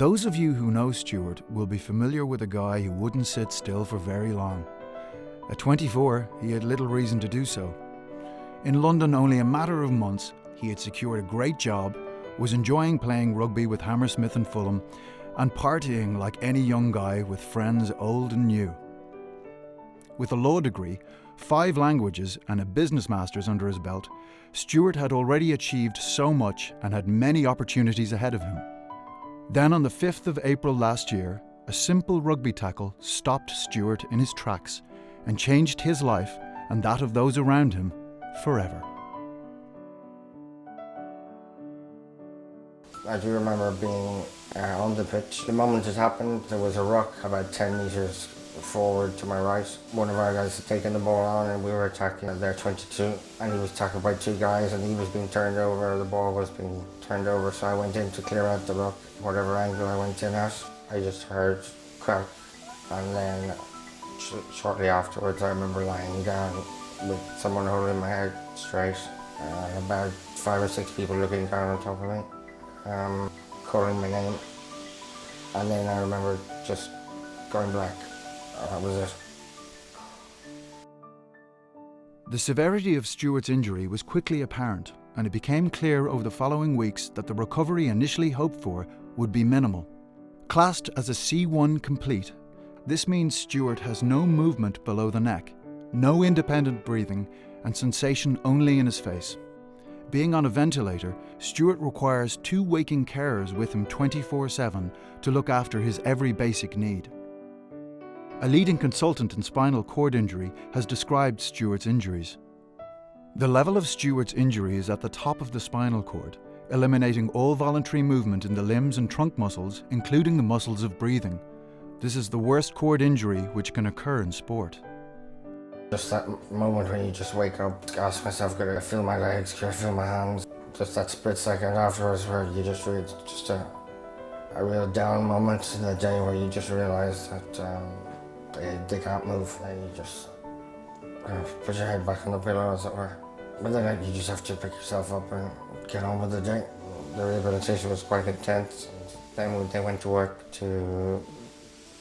Those of you who know Stuart will be familiar with a guy who wouldn't sit still for very long. At 24, he had little reason to do so. In London, only a matter of months, he had secured a great job, was enjoying playing rugby with Hammersmith and Fulham, and partying like any young guy with friends old and new. With a law degree, 5 languages and a business master's under his belt, Stuart had already achieved so much and had many opportunities ahead of him. Then on the 5th of April last year, a simple rugby tackle stopped Stuart in his tracks and changed his life and that of those around him forever. I do remember being on the pitch. The moment it happened, there was a ruck about 10 metres forward to my right. One of our guys had taken the ball on and we were attacking their 22, and he was tackled by 2 guys and he was being turned over, the ball was being turned over, so I went in to clear out the ruck. Whatever angle I went in at, I just heard crack, and then shortly afterwards I remember lying down with someone holding my head straight, about 5 or 6 people looking down on top of me, calling my name, and then I remember just going black. That was it. The severity of Stuart's injury was quickly apparent, and it became clear over the following weeks that the recovery initially hoped for would be minimal. Classed as a C1 complete, this means Stuart has no movement below the neck, no independent breathing, and sensation only in his face. Being on a ventilator, Stuart requires 2 waking carers with him 24/7 to look after his every basic need. A leading consultant in spinal cord injury has described Stuart's injuries. The level of Stuart's injury is at the top of the spinal cord, eliminating all voluntary movement in the limbs and trunk muscles, including the muscles of breathing. This is the worst cord injury which can occur in sport. Just that moment when you just wake up, ask myself, could I feel my legs, could I feel my hands? Just that split second afterwards where you just really, just a real down moment in the day where you just realise that they can't move, and you just put your head back on the pillow, as it were. But then you just have to pick yourself up and get on with the day. The rehabilitation was quite intense. Then they went to work to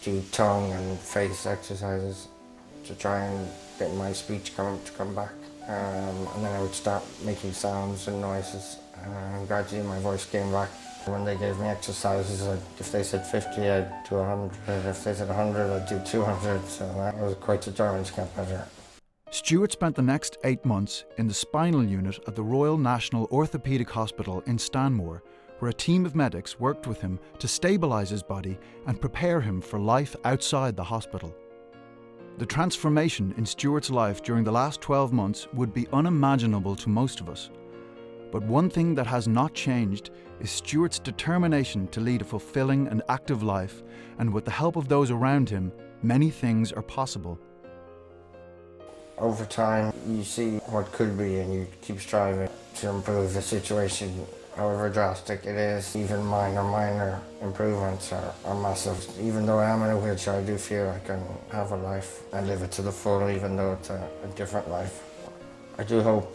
do tongue and face exercises to try and get my speech to come back. And then I would start making sounds and noises, and gradually my voice came back. When they gave me exercises, if they said 50, I'd do 100. If they said 100, I'd do 200. So I was quite determined to get better. Stuart spent the next 8 months in the spinal unit at the Royal National Orthopaedic Hospital in Stanmore, where a team of medics worked with him to stabilise his body and prepare him for life outside the hospital. The transformation in Stuart's life during the last 12 months would be unimaginable to most of us. But one thing that has not changed is Stuart's determination to lead a fulfilling and active life, and with the help of those around him, many things are possible. Over time, you see what could be and you keep striving to improve the situation, however drastic it is. Even minor improvements are massive. Even though I am in a wheelchair, I do feel I can have a life and live it to the full, even though it's a different life. I do hope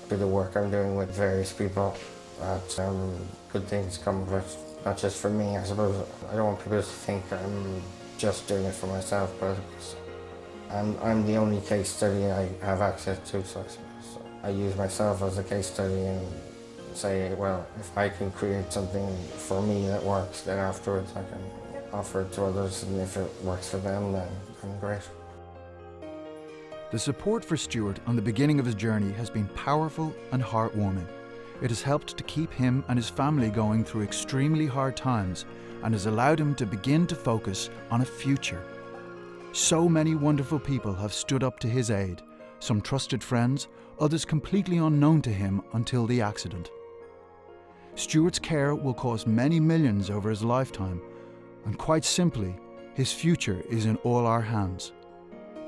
through the work I'm doing with various people that good things come of it. Not just for me, I suppose. I don't want people to think I'm just doing it for myself, but I'm the only case study I have access to, so I suppose I use myself as a case study and say, well, if I can create something for me that works, then afterwards I can offer it to others, and if it works for them, then great. The support for Stuart on the beginning of his journey has been powerful and heartwarming. It has helped to keep him and his family going through extremely hard times and has allowed him to begin to focus on a future. So many wonderful people have stood up to his aid, some trusted friends, others completely unknown to him until the accident. Stuart's care will cost many millions over his lifetime, and quite simply, his future is in all our hands.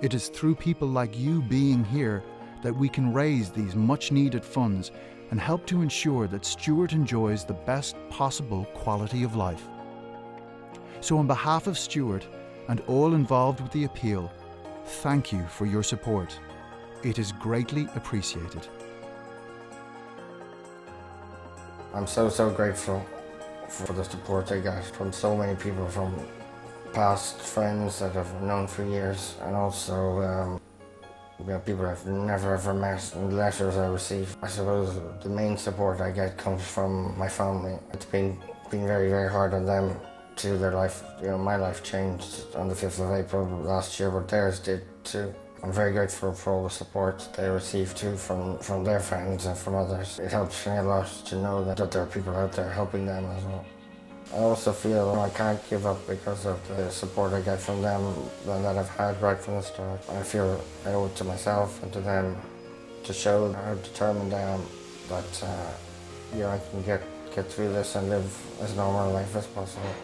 It is through people like you being here that we can raise these much-needed funds and help to ensure that Stuart enjoys the best possible quality of life. So on behalf of Stuart and all involved with the appeal, thank you for your support. It is greatly appreciated. I'm so grateful for the support I get from so many people, from past friends that I've known for years, and also people I've never ever met, and the letters I receive. I suppose the main support I get comes from my family. It's been very, very hard on them too. Their life, my life changed on the 5th of April last year, but theirs did too. I'm very grateful for all the support they receive too from their friends and from others. It helps me a lot to know that there are people out there helping them as well. I also feel I can't give up because of the support I get from them and that I've had right from the start. I feel I owe it to myself and to them to show how determined I am that I can get through this and live as normal a life as possible.